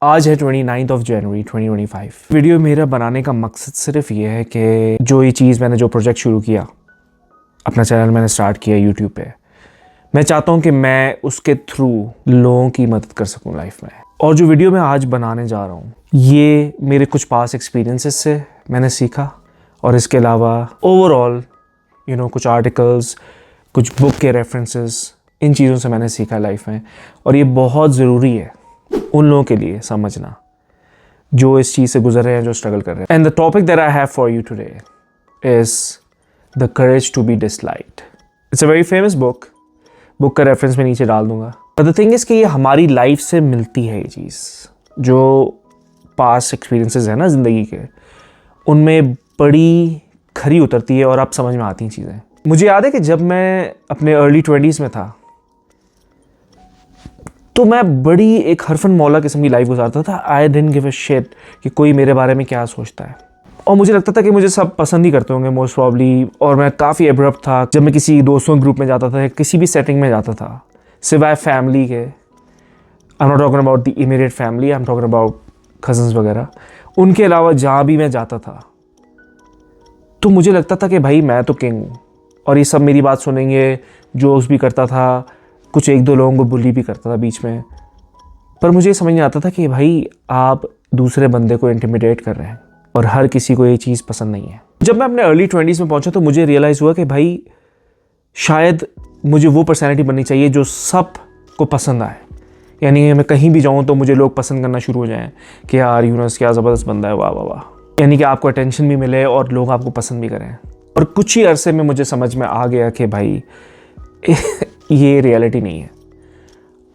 आज है 29 जनवरी 2025। वीडियो मेरा बनाने का मकसद सिर्फ ये है कि जो प्रोजेक्ट शुरू किया, अपना चैनल मैंने स्टार्ट किया यूट्यूब पे, मैं चाहता हूँ कि मैं उसके थ्रू लोगों की मदद कर सकूँ लाइफ में। और जो वीडियो मैं आज बनाने जा रहा हूँ ये मेरे कुछ पास एक्सपीरियंसेस से मैंने सीखा, और इसके अलावा ओवरऑल कुछ आर्टिकल्स, कुछ बुक के रेफरेंसेस, इन चीज़ों से मैंने सीखा लाइफ में। और ये बहुत ज़रूरी है उन लोगों के लिए समझना जो इस चीज़ से गुजर रहे हैं, जो स्ट्रगल कर रहे हैं। And the topic that I have for you today is the courage to be disliked. It's a very famous book का रेफरेंस मैं नीचे डाल दूंगा। बट द थिंग इज़ कि ये हमारी लाइफ से मिलती है। ये चीज़ जो पास्ट एक्सपीरियंसेस है ना ज़िंदगी के, उनमें बड़ी खरी उतरती है और अब समझ में आती हैं चीज़ें। मुझे याद है कि जब मैं अपने अर्ली 20s में था तो मैं बड़ी एक हरफन मौला किस्म की लाइफ गुजारता था। I didn't give a shit कि कोई मेरे बारे में क्या सोचता है, और मुझे लगता था कि मुझे सब पसंद ही करते होंगे मोस्ट प्रॉब्ली। और मैं काफ़ी एब्रप्ट था जब मैं किसी दोस्तों ग्रुप में जाता था, किसी भी सेटिंग में जाता था, सिवाय फैमिली के। I am not talking about the immediate family, I am talking about cousins वगैरह। उनके अलावा जहाँ भी मैं जाता था तो मुझे लगता था कि भाई मैं तो किंग हूँ, और ये सब मेरी बात सुनेंगे। जोक्स भी करता था, कुछ एक दो लोगों को बुली भी करता था बीच में। पर मुझे समझ नहीं आता था कि भाई आप दूसरे बंदे को इंटिमिडेट कर रहे हैं, और हर किसी को ये चीज़ पसंद नहीं है। जब मैं अपने अर्ली 20s में पहुंचा तो मुझे रियलाइज़ हुआ कि भाई शायद मुझे वो पर्सनैलिटी बननी चाहिए जो सब को पसंद आए। यानी मैं कहीं भी जाऊँ तो मुझे लोग पसंद करना शुरू हो जाएँ कि यार यूनुस क्या ज़बरदस्त बंदा है, वाह वाह वाह। यानी कि आपको अटेंशन भी मिले और लोग आपको पसंद भी करें। और कुछ ही अरसे में मुझे समझ में आ गया कि भाई ये रियलिटी नहीं है।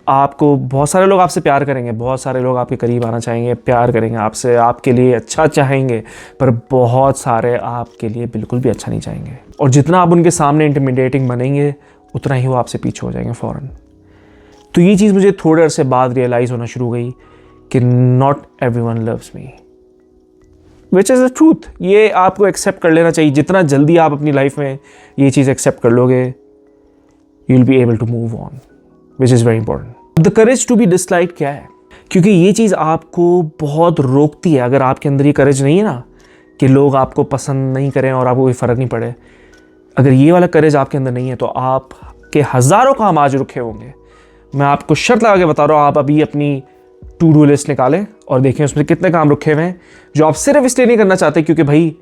आपको बहुत सारे लोग आपसे प्यार करेंगे, बहुत सारे लोग आपके करीब आना चाहेंगे, प्यार करेंगे आपसे, आपके लिए अच्छा चाहेंगे, पर बहुत सारे आपके लिए बिल्कुल भी अच्छा नहीं चाहेंगे। और जितना आप उनके सामने इंटिमिडेटिंग बनेंगे उतना ही वो आपसे पीछे हो जाएंगे फ़ौरन। तो ये चीज़ मुझे थोड़े अरसे बाद रियलाइज़ होना शुरू हो गई कि not everyone loves me, which is the truth. ये आपको एक्सेप्ट कर लेना चाहिए। जितना जल्दी आप अपनी लाइफ में ये चीज़ एक्सेप्ट कर लोगे, you will be able to move on, which is very important. The courage to be disliked क्या है? क्योंकि ये चीज़ आपको बहुत रोकती है। अगर आपके अंदर ये करेज नहीं है ना कि लोग आपको पसंद नहीं करें और आपको कोई फ़र्क नहीं पड़े, अगर ये वाला करेज आपके अंदर नहीं है तो आपके हज़ारों काम आज रुके होंगे। मैं आपको शर्त लगा के बता रहा हूँ, आप अभी अपनी टू डू लिस्ट निकालें और देखें उसमें कितने काम रुके हुए हैं जो आप सिर्फ इसलिए नहीं करना चाहते क्योंकि भाई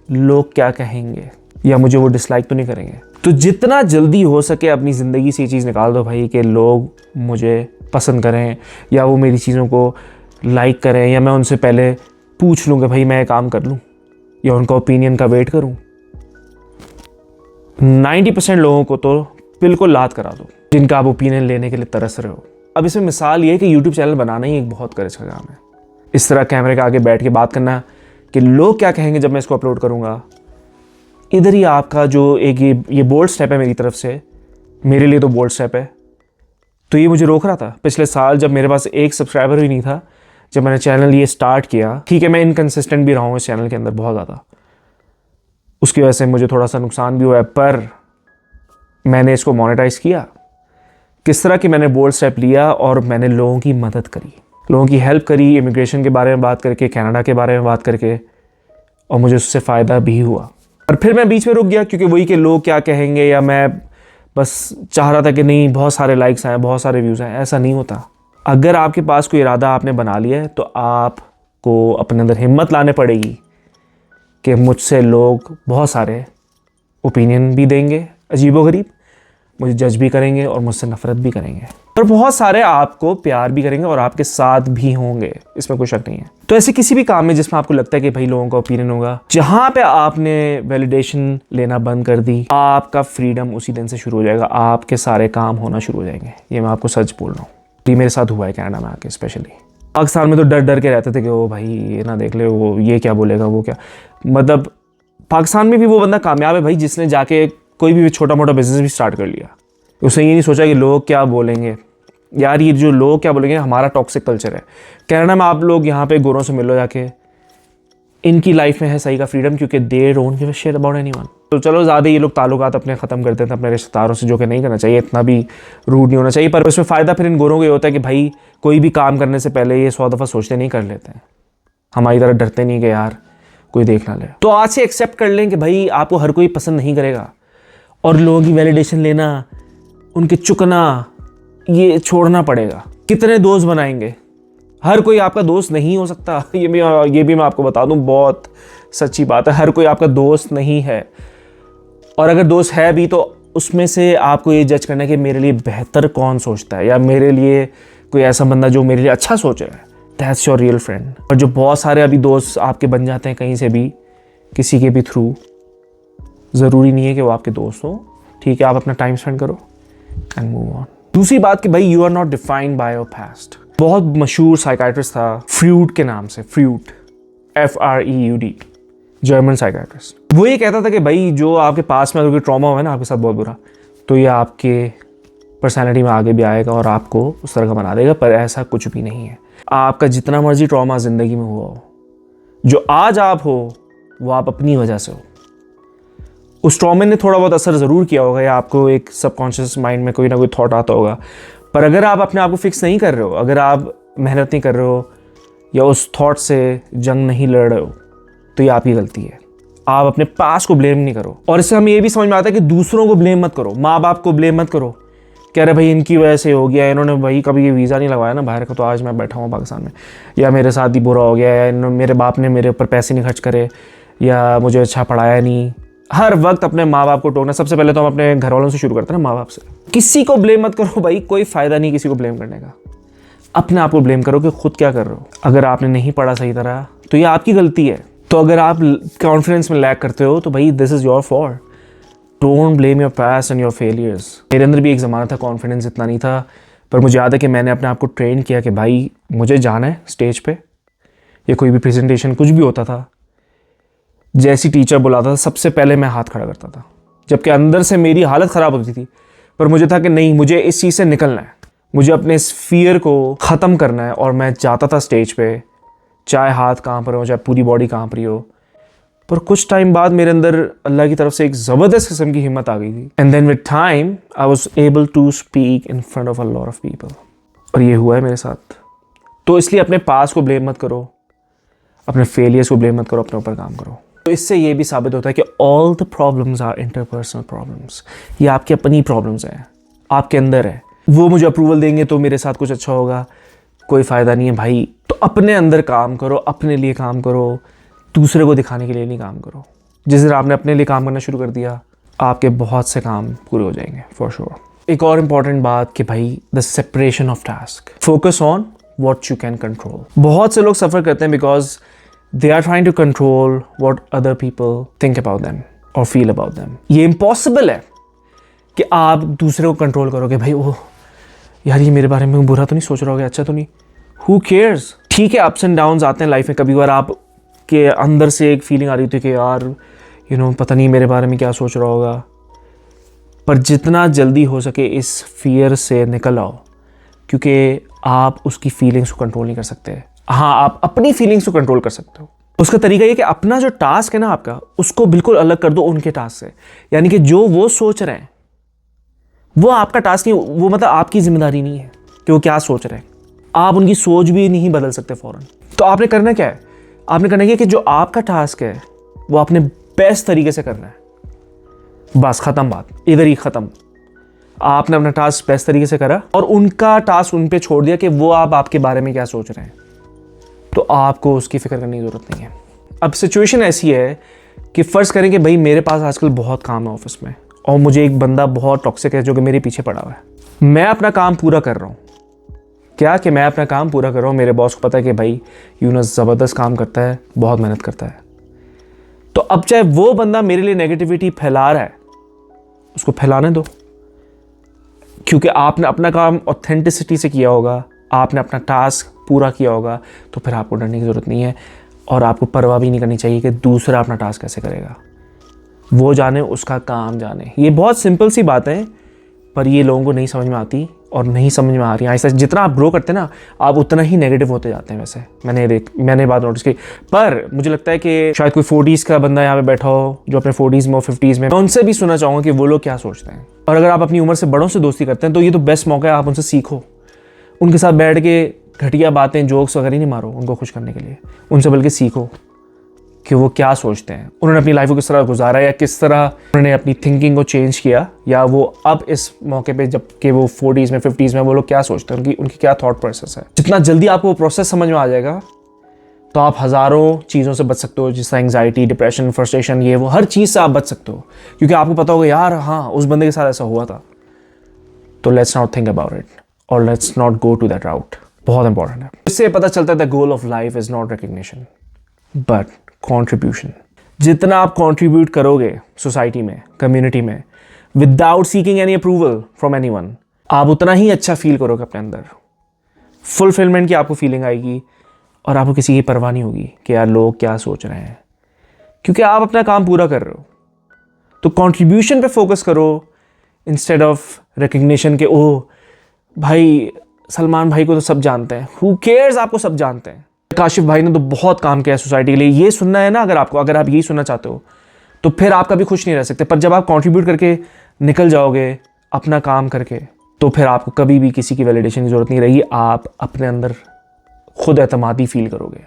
लोग क्या कहेंगे या मुझे वो डिसलाइक तो नहीं करेंगे। तो जितना जल्दी हो सके अपनी ज़िंदगी से ये चीज़ निकाल दो भाई कि लोग मुझे पसंद करें या वो मेरी चीज़ों को लाइक करें, या मैं उनसे पहले पूछ लूँ कि भाई मैं काम कर लूँ या उनका ओपिनियन का वेट करूँ। 90% लोगों को तो बिल्कुल लात करा दो जिनका आप ओपिनियन लेने के लिए तरस रहे हो। अब इसमें मिसाल ये है कि यूट्यूब चैनल बनाना ही एक बहुत करेज का काम है। इस तरह कैमरे के आगे बैठ के बात करना कि लोग क्या कहेंगे जब मैं इसको अपलोड करूँगा, इधर ही आपका जो एक ये बोल्ड स्टेप है मेरी तरफ से, मेरे लिए तो बोल्ड स्टेप है। तो ये मुझे रोक रहा था पिछले साल जब मेरे पास एक सब्सक्राइबर भी नहीं था, जब मैंने चैनल ये स्टार्ट किया। ठीक है, मैं इनकन्सिस्टेंट भी रहा हूँ इस चैनल के अंदर बहुत ज़्यादा, उसकी वजह से मुझे थोड़ा सा नुकसान भी हुआ है, पर मैंने इसको मोनेटाइज़ किया। किस तरह कि मैंने बोल्ड स्टेप लिया और मैंने लोगों की मदद करी, लोगों की हेल्प करी, इमिग्रेशन के बारे में बात करके, कनाडा के बारे में बात करके, और मुझे उससे फ़ायदा भी हुआ। और फिर मैं बीच में रुक गया क्योंकि वही कि लोग क्या कहेंगे, या मैं बस चाह रहा था कि नहीं बहुत सारे लाइक्स आए, बहुत सारे व्यूज़ आए। ऐसा नहीं होता। अगर आपके पास कोई इरादा आपने बना लिया है तो आपको अपने अंदर हिम्मत लाने पड़ेगी कि मुझसे लोग बहुत सारे ओपिनियन भी देंगे अजीबोगरीब, मुझे जज भी करेंगे और मुझसे नफरत भी करेंगे, पर बहुत सारे आपको प्यार भी करेंगे और आपके साथ भी होंगे, इसमें कोई शक नहीं है। तो ऐसे किसी भी काम में जिसमें आपको लगता है कि भाई लोगों का ओपिनियन होगा, जहां पे आपने वैलिडेशन लेना बंद कर दी, आपका फ्रीडम उसी दिन से शुरू हो जाएगा। आपके सारे काम होना शुरू हो जाएंगे। ये मैं आपको सच बोल रहा हूँ। ये मेरे साथ हुआ है कनाडा में आके। स्पेशली पाकिस्तान में तो डर डर के रहते थे कि वो भाई ये ना देख ले, वो ये क्या बोलेगा, वो क्या। मतलब पाकिस्तान में भी वो बंदा कामयाब है भाई जिसने जाके कोई भी छोटा मोटा बिजनेस भी स्टार्ट कर लिया। उसने ये नहीं सोचा कि लोग क्या बोलेंगे। यार ये जो लोग क्या बोलेंगे हमारा टॉक्सिक कल्चर है। कनाडा में आप लोग यहाँ पे गोरों से मिलो जाके, इनकी लाइफ में है सही का फ्रीडम, क्योंकि they don't give a shit about anyone. तो चलो ज़्यादा ये लोग ताल्लुकात अपने ख़त्म कर देते हैं अपने रिश्तेदारों से, जो कि नहीं करना चाहिए, इतना भी रूड नहीं होना चाहिए। पर उसमें फ़ायदा फिर इन गोरों को ये होता है कि भाई कोई भी काम करने से पहले ये 100 दफ़ा सोचते नहीं, कर लेते हैं। हमारी तरह डरते नहीं कि यार कोई देख ना ले। तो आज से एक्सेप्ट कर लें कि भाई आपको हर कोई पसंद नहीं करेगा, और लोगों की वैलिडेशन लेना, उनके चुकना, ये छोड़ना पड़ेगा। कितने दोस्त बनाएंगे, हर कोई आपका दोस्त नहीं हो सकता। ये भी मैं आपको बता दूं, बहुत सच्ची बात है, हर कोई आपका दोस्त नहीं है। और अगर दोस्त है भी तो उसमें से आपको ये जज करना है कि मेरे लिए बेहतर कौन सोचता है, या मेरे लिए कोई ऐसा बंदा जो मेरे लिए अच्छा सोच रहा है, दैट्स योर रियल फ्रेंड। और जो बहुत सारे अभी दोस्त आपके बन जाते हैं कहीं से भी, किसी के भी थ्रू, ज़रूरी नहीं है कि वो आपके दोस्त हो। ठीक है, आप अपना टाइम स्पेंड करो एंड मूव ऑन। दूसरी बात कि भाई you are not defined by your past. बहुत मशहूर साइकाइट्रिस्ट था फ्रूड के नाम से, फ्रूड, FREUD, जर्मन साइकाइट्रिस्ट। वो ये कहता था कि भाई जो आपके पास में अगर कोई ट्रॉमा हुआ है ना आपके साथ बहुत बुरा, तो ये आपके पर्सनैलिटी में आगे भी आएगा और आपको उस तरह का बना देगा। पर ऐसा कुछ भी नहीं है। आपका जितना मर्जी ट्रॉमा ज़िंदगी में हुआ हो, जो आज आप हो वो आप अपनी वजह से हो। उस ट्रॉमे ने थोड़ा बहुत असर ज़रूर किया होगा, या आपको एक सबकॉन्शियस माइंड में कोई ना कोई थॉट आता होगा। पर अगर आप अपने आप को फिक्स नहीं कर रहे हो, अगर आप मेहनत नहीं कर रहे हो, या उस थॉट से जंग नहीं लड़ रहे हो, तो ये आपकी गलती है। आप अपने पास को ब्लेम नहीं करो। और इससे हमें ये भी समझ में आता है कि दूसरों को ब्लेम मत करो, माँ बाप को ब्लेम मत करो। कह रहे भाई इनकी वजह से हो गया, इन्होंने भाई कभी ये वीज़ा नहीं लगवाया ना बाहर का, तो आज मैं बैठा हूँ पाकिस्तान में, या मेरे साथ ही बुरा हो गया, या मेरे बाप ने मेरे ऊपर पैसे नहीं खर्च करे, या मुझे अच्छा पढ़ाया नहीं। हर वक्त अपने माँ बाप को टोकना। सबसे पहले तो हम अपने घर वालों से शुरू करते हैं ना, माँ बाप से। किसी को ब्लेम मत करो भाई, कोई फ़ायदा नहीं किसी को ब्लेम करने का। अपने आप को ब्लेम करो कि खुद क्या कर रहे हो। अगर आपने नहीं पढ़ा सही तरह तो ये आपकी गलती है। तो अगर आप कॉन्फिडेंस में लैक करते हो तो भाई this is your fault. Don't blame your past and your failures. मेरे अंदर भी एक ज़माना था कॉन्फिडेंस इतना नहीं था, पर मुझे याद है कि मैंने अपने आप को ट्रेन किया कि भाई मुझे जाना है स्टेज पे, या कोई भी प्रेजेंटेशन कुछ भी होता था, जैसी टीचर बुलाता था सबसे पहले मैं हाथ खड़ा करता था। जबकि अंदर से मेरी हालत ख़राब होती थी, पर मुझे था कि नहीं, मुझे इस चीज़ से निकलना है, मुझे अपने इस फियर को ख़त्म करना है। और मैं जाता था स्टेज पे, चाहे हाथ काँप रहे हो, चाहे पूरी बॉडी काँप रही हो। पर कुछ टाइम बाद मेरे अंदर अल्लाह की तरफ से एक ज़बरदस्त किस्म की हिम्मत आ गई थी। And then with time I was able to speak in front of a lot of people. और ये हुआ है मेरे साथ। तो इसलिए अपने पास को ब्लेम मत करो, अपने फेलियर्स को ब्लेम मत करो, अपने ऊपर काम करो। तो इससे ये भी साबित होता है कि all the problems are interpersonal problems. ये आपकी अपनी प्रॉब्लम्स हैं, आपके अंदर है। वो मुझे अप्रूवल देंगे तो मेरे साथ कुछ अच्छा होगा, कोई फ़ायदा नहीं है भाई। तो अपने अंदर काम करो, अपने लिए काम करो, दूसरे को दिखाने के लिए नहीं काम करो। जिस दिन आपने अपने लिए काम करना शुरू कर दिया, आपके बहुत से काम पूरे हो जाएंगे फॉर श्योर। एक और इम्पॉर्टेंट बात कि भाई the separation of task, focus on what you can control. बहुत से लोग सफ़र करते हैं because they are trying to control what other people think about them or feel about them. ये इम्पॉसिबल है कि आप दूसरे को कंट्रोल करोगे। भाई ओह यार ये मेरे बारे में बुरा तो नहीं सोच रहा होगा, अच्छा तो नहीं, who cares। ठीक है, अप्स एंड डाउन्स आते हैं लाइफ में। कभी बार आपके अंदर से एक फीलिंग आ रही थी कि यार पता नहीं मेरे बारे में क्या सोच रहा होगा। पर जितना जल्दी हो सके इस फियर से निकल आओ, क्योंकि आप उसकी फीलिंग्स को कंट्रोल नहीं कर सकते। हाँ, आप अपनी फीलिंग्स को कंट्रोल कर सकते हो। उसका तरीका ये कि अपना जो टास्क है ना आपका, उसको बिल्कुल अलग कर दो उनके टास्क से। यानी कि जो वो सोच रहे हैं वो आपका टास्क नहीं, वो मतलब आपकी जिम्मेदारी नहीं है कि वो क्या सोच रहे हैं। आप उनकी सोच भी नहीं बदल सकते फ़ौरन। तो आपने करना क्या है, आपने करना है कि जो आपका टास्क है वो आपने बेस्ट तरीके से करना है। बस ख़त्म बात, इधर ही ख़त्म। आपने अपना टास्क बेस्ट तरीके से करा और उनका टास्क उन पे छोड़ दिया कि वो आपके बारे में क्या सोच रहे हैं। तो आपको उसकी फ़िक्र करने की ज़रूरत नहीं है। अब सिचुएशन ऐसी है कि फ़र्ज़ करें कि भाई मेरे पास आजकल बहुत काम है ऑफिस में, और मुझे एक बंदा बहुत टॉक्सिक है जो कि मेरे पीछे पड़ा हुआ है। मैं अपना काम पूरा कर रहा हूँ, क्या कि मैं अपना काम पूरा कर रहा हूँ। मेरे बॉस को पता है कि भाई यूनुस ज़बरदस्त काम करता है, बहुत मेहनत करता है। तो अब चाहे वो बंदा मेरे लिए नेगेटिविटी फैला रहा है, उसको फैलाने दो, क्योंकि आपने अपना काम ऑथेंटिसिटी से किया होगा, आपने अपना टास्क पूरा किया होगा। तो फिर आपको डरने की ज़रूरत नहीं है, और आपको परवाह भी नहीं करनी चाहिए कि दूसरा अपना टास्क कैसे करेगा। वो जाने, उसका काम जाने। ये बहुत सिंपल सी बात है, पर ये लोगों को नहीं समझ में आती। और नहीं समझ में आ रही हैं, ऐसा जितना आप ग्रो करते हैं ना आप उतना ही नेगेटिव होते जाते हैं। वैसे मैंने बात नोटिस की। पर मुझे लगता है कि शायद कोई 40s का बंदा यहाँ पे बैठा हो जो अपने 40s में और 50s में, मैं उनसे भी सुनना चाहूँगा कि वो लोग क्या सोचते हैं। और अगर आप अपनी उम्र से बड़ों से दोस्ती करते हैं तो ये तो बेस्ट मौका है, आप उनसे सीखो। उनके साथ बैठ के घटिया बातें जोक्स वगैरह नहीं मारो उनको खुश करने के लिए, उनसे बल्कि सीखो कि वो क्या सोचते हैं, उन्होंने अपनी लाइफ को किस तरह गुजारा या किस तरह उन्होंने अपनी थिंकिंग को चेंज किया, या वो अब इस मौके पे जब कि वो 40s में 50s में वो लोग क्या सोचते हैं, उनकी क्या थॉट प्रोसेस है। जितना जल्दी आपको वो प्रोसेस समझ में आ जाएगा तो आप हज़ारों चीज़ों से बच सकते हो, जिससे एंग्जाइटी, डिप्रेशन, फ्रस्ट्रेशन, ये वो हर चीज़ से आप बच सकते हो, क्योंकि आपको पता होगा यार हाँ उस बंदे के साथ ऐसा हुआ था। तो let's not think about it और let's not go to that route. बहुत इंपॉर्टेंट है। इससे पता चलता है the goal of life is not recognition but contribution. जितना आप कंट्रीब्यूट करोगे सोसाइटी में, कम्युनिटी में, without seeking any approval from anyone, आप उतना ही अच्छा फील करोगे अपने अंदर। फुलफिलमेंट की आपको फीलिंग आएगी और आपको किसी की परवाह नहीं होगी कि यार लोग क्या सोच रहे हैं, क्योंकि आप अपना काम पूरा कर रहे हो। तो कंट्रीब्यूशन पे फोकस करो इंस्टेड ऑफ रिकग्निशन के ओ भाई सलमान भाई को तो सब जानते हैं। हु केयर्स, आपको सब जानते हैं। काशिफ भाई ने तो बहुत काम किया सोसाइटी के लिए। ये सुनना है ना, अगर आप यही सुनना चाहते हो तो फिर आप कभी खुश नहीं रह सकते। पर जब आप कंट्रीब्यूट करके निकल जाओगे अपना काम करके, तो फिर आपको कभी भी किसी की वैलिडेशन की जरूरत नहीं रहेगी। आप अपने अंदर खुद एतमादी फील करोगे,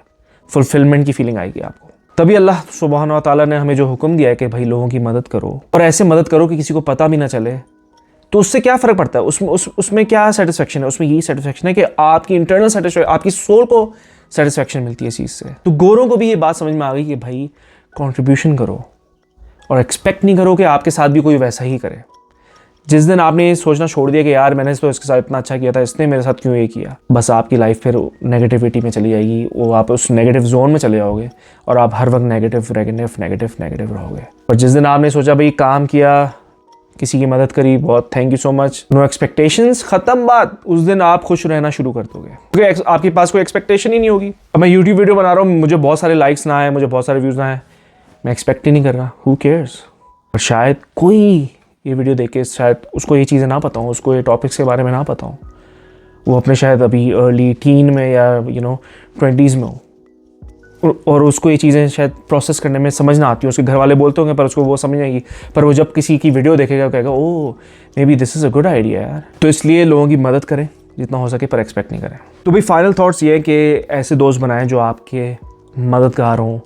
फुलफिलमेंट की फीलिंग आएगी आपको। तभी अल्लाह सुब्हान व तआला ने हमें जो हुक्म दिया है कि भाई लोगों की मदद करो, और ऐसे मदद करो कि किसी को पता भी ना चले। तो उससे क्या फ़र्क पड़ता है, उसमें क्या सेटिस्फेक्शन है? उसमें यही सेटिस्फेक्शन है कि आपकी इंटरनल सेटिस्फेक्शन, आपकी सोल को सेटिस्फेक्शन मिलती है इस चीज़ से। तो गोरों को भी ये बात समझ में आ गई कि भाई कंट्रीब्यूशन करो और एक्सपेक्ट नहीं करो कि आपके साथ भी कोई वैसा ही करे। जिस दिन आपने ये सोचना छोड़ दिया कि यार मैंने तो इसके साथ इतना अच्छा किया था, इसने मेरे साथ क्यों ये किया, बस आपकी लाइफ फिर नेगेटिविटी में चली जाएगी। वो आप उस नेगेटिव जोन में चले जाओगे और आप हर वक्त नेगेटिव रहोगे। और जिस दिन आपने सोचा भाई काम किया, किसी की मदद करी, बहुत thank you so much, no expectations, खत्म बात, उस दिन आप खुश रहना शुरू कर दोगे, क्योंकि आपके पास कोई एक्सपेक्टेशन ही नहीं होगी। अब मैं यूट्यूब वीडियो बना रहा हूँ, मुझे बहुत सारे लाइक्स ना आए, मुझे बहुत सारे व्यूज़ ना आए, मैं एक्सपेक्ट ही नहीं कर रहा। Who cares. और शायद कोई ये वीडियो देख के शायद उसको ये चीज़ें ना पता हूँ, उसको ये टॉपिक्स के बारे में ना पता हूँ, वो अपने शायद अभी अर्ली टीन में या 20s में हो, और उसको ये चीज़ें शायद प्रोसेस करने में समझ ना आती हो। उसके घर वाले बोलते होंगे पर उसको वो समझ आएगी, पर वो जब किसी की वीडियो देखेगा कहेगा oh maybe this is a good idea यार। तो इसलिए लोगों की मदद करें जितना हो सके, पर एक्सपेक्ट नहीं करें। तो भाई फाइनल थॉट्स ये है कि ऐसे दोस्त बनाएं जो आपके मददगार हों,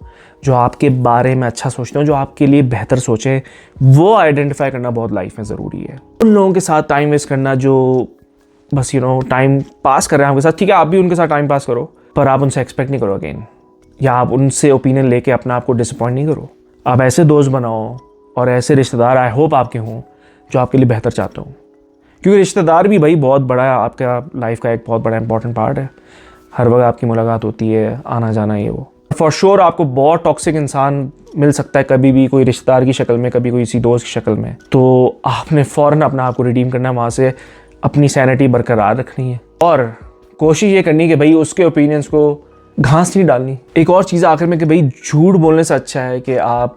जो आपके बारे में अच्छा सोचते हो, जो आपके लिए बेहतर सोचें। वो आइडेंटिफाई करना बहुत लाइफ में ज़रूरी है। उन लोगों के साथ टाइम वेस्ट करना जो बस टाइम पास कर रहे हैं आपके साथ, ठीक है आप भी उनके साथ टाइम पास करो, पर आप उनसे एक्सपेक्ट नहीं करो अगेन, या आप उनसे ओपिनियन लेके अपने आप को डिसअपॉइंट नहीं करो। आप ऐसे दोस्त बनाओ और ऐसे रिश्तेदार आई होप आपके हों जो आपके लिए बेहतर चाहते हो, क्योंकि रिश्तेदार भी भाई बहुत बड़ा है, आपका लाइफ का एक बहुत बड़ा इंपॉर्टेंट पार्ट है। हर वक्त आपकी मुलाकात होती है, आना जाना ये वो। फॉर श्योर आपको बहुत टॉक्सिक इंसान मिल सकता है कभी भी, कोई रिश्तेदार की शक्ल में, कभी कोई किसी दोस्त की शक्ल में। तो आपने फ़ौरन अपना आप को रिडीम करना है, वहाँ से अपनी सैनिटी बरकरार रखनी है और कोशिश ये करनी है कि भाई उसके ओपिनियंस को घास नहीं डालनी। एक और चीज़ आखिर में कि भाई झूठ बोलने से अच्छा है कि आप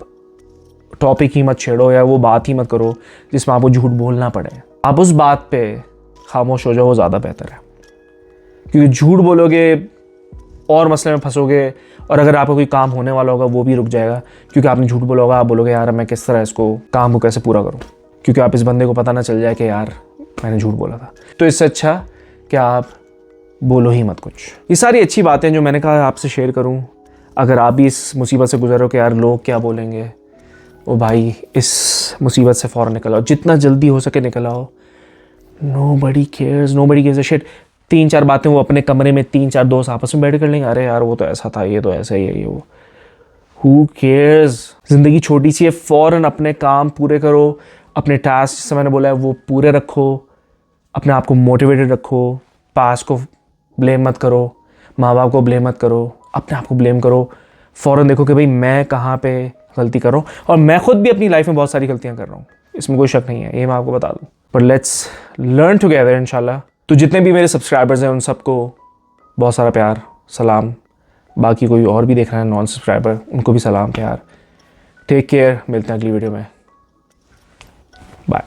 टॉपिक ही मत छेड़ो या वो बात ही मत करो जिसमें आपको झूठ बोलना पड़े। आप उस बात पे खामोश हो जाओ, वो ज़्यादा बेहतर है, क्योंकि झूठ बोलोगे और मसले में फंसोगे, और अगर आपका कोई काम होने वाला होगा वो भी रुक जाएगा, क्योंकि आपने झूठ बोला होगा। आप बोलोगे यार मैं किस तरह इसको काम को कैसे पूरा करूँ, क्योंकि आप इस बंदे को पता ना चल जाए कि यार मैंने झूठ बोला था। तो इससे अच्छा कि आप बोलो ही मत कुछ। ये सारी अच्छी बातें जो मैंने कहा आपसे शेयर करूं। अगर आप भी इस मुसीबत से गुजरो कि यार लोग क्या बोलेंगे, वो भाई इस मुसीबत से फ़ौरन निकल आओ, जितना जल्दी हो सके निकल आओ। Nobody cares, nobody gives a shit. 3-4 बातें वो अपने कमरे में 3-4 दोस्त आपस में बैठ कर लेंगे, अरे यार वो तो ऐसा था, ये तो ऐसा ही है, ये वो। Who cares. ज़िंदगी छोटी सी है, फ़ौरन अपने काम पूरे करो, अपने टास्क जैसे मैंने बोला है वो पूरे रखो, अपने आप को मोटिवेटेड रखो, पास को ब्लेम मत करो, माँ बाप को ब्लेम मत करो, अपने आप को ब्लेम करो। फ़ौरन देखो कि भाई मैं कहाँ पे गलती कर रहा हूँ, और मैं खुद भी अपनी लाइफ में बहुत सारी गलतियाँ कर रहा हूँ, इसमें कोई शक नहीं है, ये मैं आपको बता दूँ। पर लेट्स लर्न टुगेदर इंशाल्लाह। तो जितने भी मेरे सब्सक्राइबर्स हैं उन सबको बहुत सारा प्यार, सलाम। बाकी कोई और भी देख रहा है नॉन सब्सक्राइबर, उनको भी सलाम, प्यार। टेक केयर, मिलते हैं अगली वीडियो में, बाय।